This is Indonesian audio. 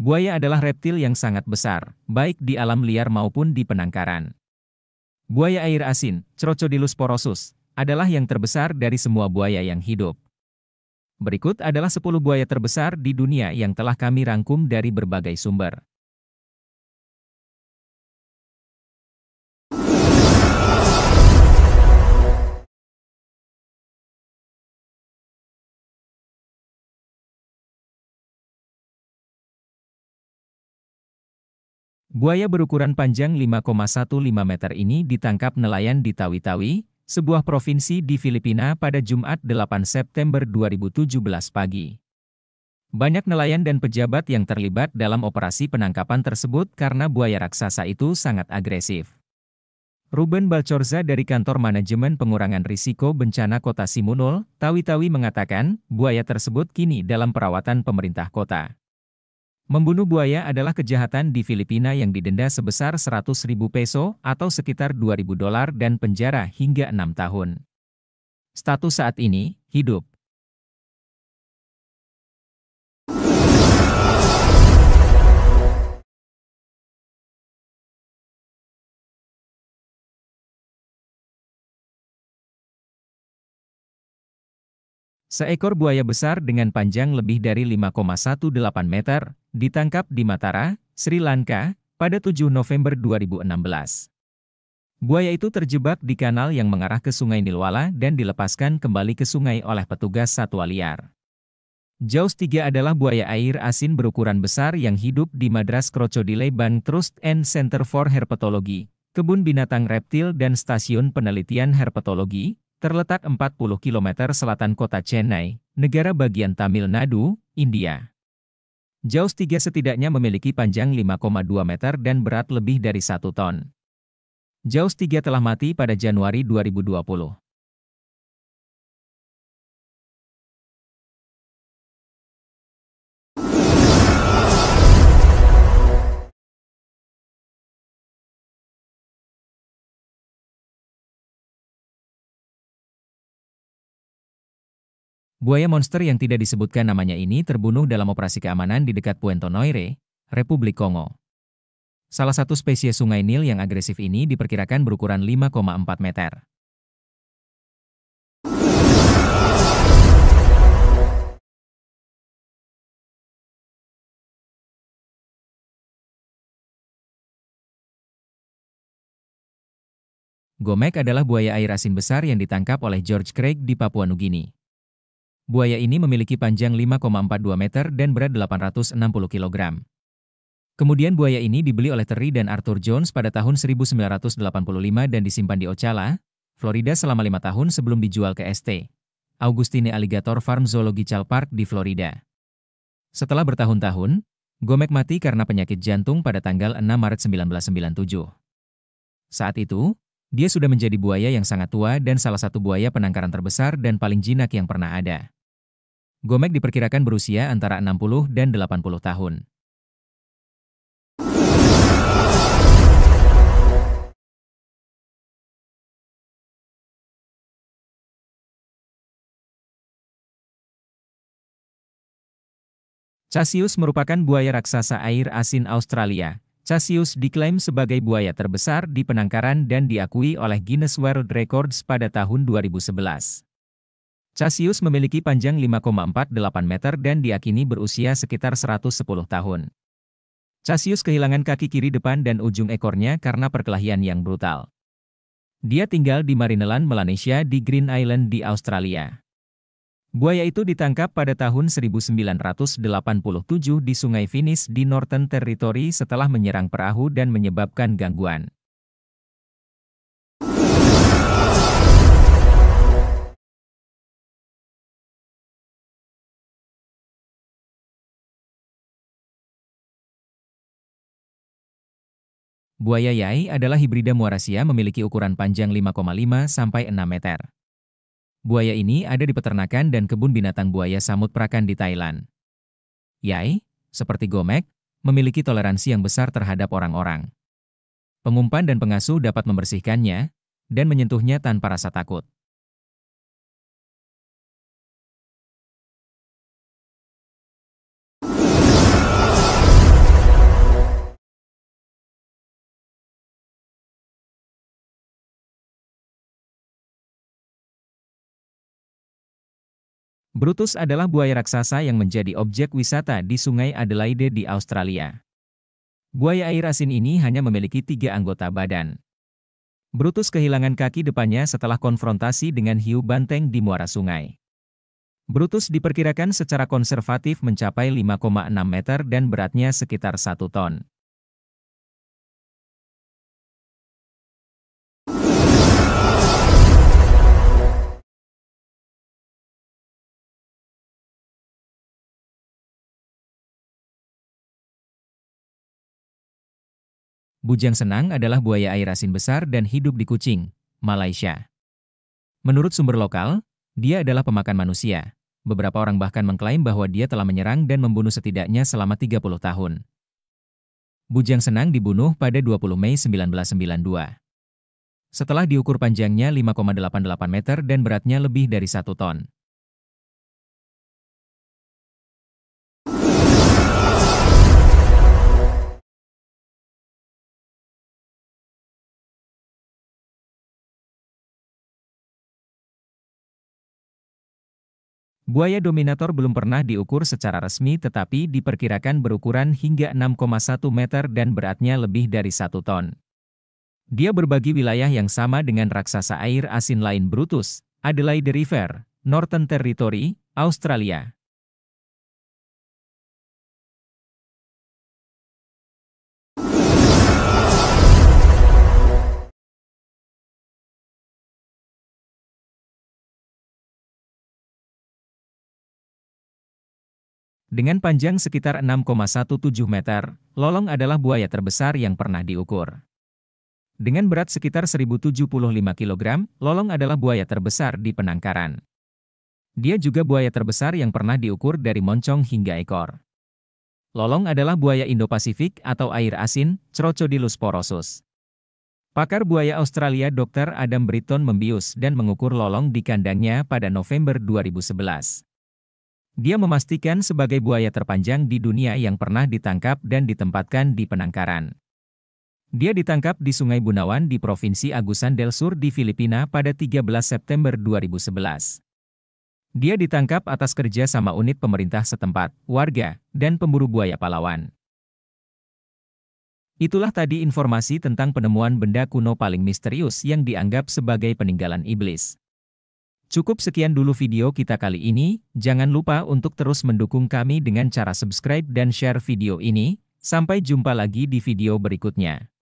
Buaya adalah reptil yang sangat besar, baik di alam liar maupun di penangkaran. Buaya air asin, Crocodilus porosus, adalah yang terbesar dari semua buaya yang hidup. Berikut adalah 10 buaya terbesar di dunia yang telah kami rangkum dari berbagai sumber. Buaya berukuran panjang 5,15 meter ini ditangkap nelayan di Tawi-Tawi, sebuah provinsi di Filipina pada Jumat 8 September 2017 pagi. Banyak nelayan dan pejabat yang terlibat dalam operasi penangkapan tersebut karena buaya raksasa itu sangat agresif. Ruben Balcorza dari Kantor Manajemen Pengurangan Risiko Bencana Kota Simunul, Tawi-Tawi mengatakan, buaya tersebut kini dalam perawatan pemerintah kota. Membunuh buaya adalah kejahatan di Filipina yang didenda sebesar 100.000 peso atau sekitar 2.000 dolar dan penjara hingga 6 tahun. Status saat ini, hidup. Seekor buaya besar dengan panjang lebih dari 5,18 meter, ditangkap di Matara, Sri Lanka, pada 7 November 2016. Buaya itu terjebak di kanal yang mengarah ke Sungai Nilwala dan dilepaskan kembali ke sungai oleh petugas satwa liar. Jaws 3 adalah buaya air asin berukuran besar yang hidup di Madras Crocodile Bank Trust and Center for Herpetology, Kebun Binatang Reptil dan Stasiun Penelitian Herpetologi, terletak 40 km selatan kota Chennai, negara bagian Tamil Nadu, India. Jaws 3 setidaknya memiliki panjang 5,2 meter dan berat lebih dari 1 ton. Jaws 3 telah mati pada Januari 2020. Buaya monster yang tidak disebutkan namanya ini terbunuh dalam operasi keamanan di dekat Puento Noire, Republik Kongo. Salah satu spesies sungai Nil yang agresif ini diperkirakan berukuran 5,4 meter. Gomek adalah buaya air asin besar yang ditangkap oleh George Craig di Papua Nugini. Buaya ini memiliki panjang 5,42 meter dan berat 860 kg. Kemudian buaya ini dibeli oleh Terry dan Arthur Jones pada tahun 1985 dan disimpan di Ocala, Florida selama 5 tahun sebelum dijual ke St. Augustine Alligator Farm Zoological Park di Florida. Setelah bertahun-tahun, Gomek mati karena penyakit jantung pada tanggal 6 Maret 1997. Saat itu, dia sudah menjadi buaya yang sangat tua dan salah satu buaya penangkaran terbesar dan paling jinak yang pernah ada. Gomek diperkirakan berusia antara 60 dan 80 tahun. Cassius merupakan buaya raksasa air asin Australia. Cassius diklaim sebagai buaya terbesar di penangkaran dan diakui oleh Guinness World Records pada tahun 2011. Cassius memiliki panjang 5,48 meter dan diyakini berusia sekitar 110 tahun. Cassius kehilangan kaki kiri depan dan ujung ekornya karena perkelahian yang brutal. Dia tinggal di Marineland, Melanesia di Green Island di Australia. Buaya itu ditangkap pada tahun 1987 di Sungai Finis di Northern Territory setelah menyerang perahu dan menyebabkan gangguan. Buaya Yai adalah hibrida Muarasia memiliki ukuran panjang 5,5 sampai 6 meter. Buaya ini ada di peternakan dan kebun binatang buaya Samut Prakan di Thailand. Yai, seperti Gomek, memiliki toleransi yang besar terhadap orang-orang. Pengumpan dan pengasuh dapat membersihkannya dan menyentuhnya tanpa rasa takut. Brutus adalah buaya raksasa yang menjadi objek wisata di Sungai Adelaide di Australia. Buaya air asin ini hanya memiliki 3 anggota badan. Brutus kehilangan kaki depannya setelah konfrontasi dengan hiu banteng di muara sungai. Brutus diperkirakan secara konservatif mencapai 5,6 meter dan beratnya sekitar 1 ton. Bujang Senang adalah buaya air asin besar dan hidup di Kuching, Malaysia. Menurut sumber lokal, dia adalah pemakan manusia. Beberapa orang bahkan mengklaim bahwa dia telah menyerang dan membunuh setidaknya selama 30 tahun. Bujang Senang dibunuh pada 20 Mei 1992. Setelah diukur panjangnya 5,88 meter dan beratnya lebih dari 1 ton. Buaya dominator belum pernah diukur secara resmi tetapi diperkirakan berukuran hingga 6,1 meter dan beratnya lebih dari 1 ton. Dia berbagi wilayah yang sama dengan raksasa air asin lain Brutus, Adelaide River, Northern Territory, Australia. Dengan panjang sekitar 6,17 meter, Lolong adalah buaya terbesar yang pernah diukur. Dengan berat sekitar 1075 kg, Lolong adalah buaya terbesar di penangkaran. Dia juga buaya terbesar yang pernah diukur dari moncong hingga ekor. Lolong adalah buaya Indo-Pasifik atau air asin, Crocodilus porosus. Pakar buaya Australia Dr. Adam Britton membius dan mengukur Lolong di kandangnya pada November 2011. Dia memastikan sebagai buaya terpanjang di dunia yang pernah ditangkap dan ditempatkan di penangkaran. Dia ditangkap di Sungai Bunawan di Provinsi Agusan del Sur di Filipina pada 13 September 2011. Dia ditangkap atas kerja sama unit pemerintah setempat, warga, dan pemburu buaya Palawan. Itulah tadi informasi tentang penemuan benda kuno paling misterius yang dianggap sebagai peninggalan iblis. Cukup sekian dulu video kita kali ini, jangan lupa untuk terus mendukung kami dengan cara subscribe dan share video ini. Sampai jumpa lagi di video berikutnya.